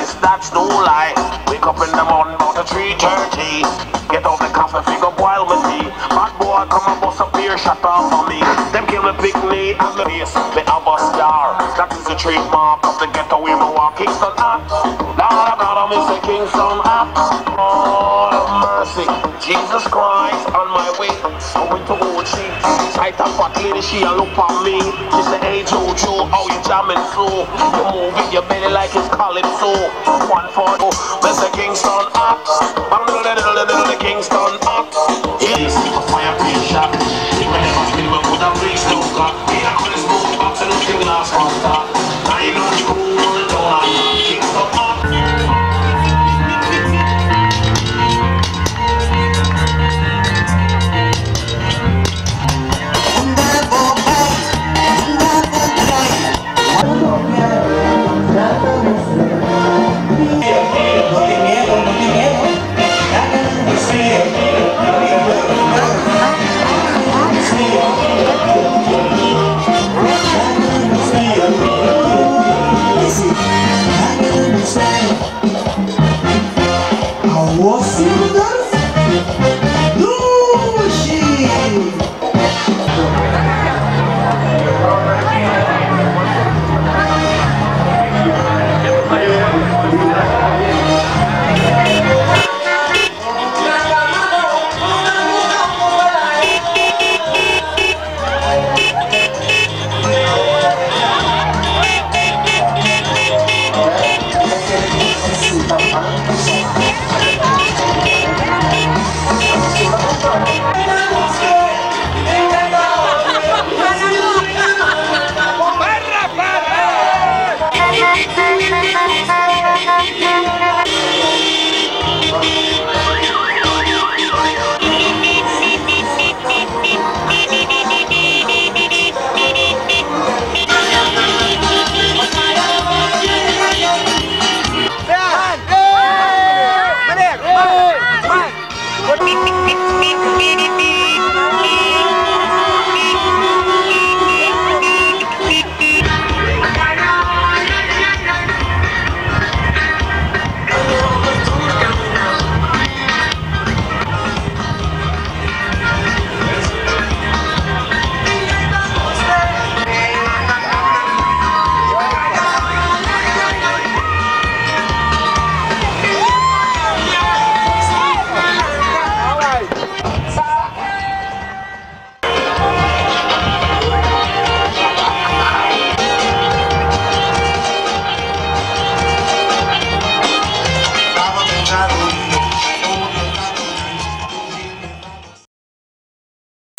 this, that's no lie. Wake up in the morning about 3:30. Get out the coffee, figure boil with me. Bad boy come and bust a beer shut off for me. Them came to pick me and the face, me have a star. That is the trademark of the ghetto where me walk. Kingston up, Lord God, I'm Mr. Kingston up. Lord of mercy, Jesus Christ on my way. Going to old sheep. Sight a fat lady, she a look at me. She say, hey Jojo, how you jamming so? You moving your belly like it's calypso. 140, Mr. Kingston up. Bang the Kingston up. He's a fire pin shot. Even never feel we would have reached no cut. We are calling smoke box and nothing last contact. I know you cool down. Kingston up.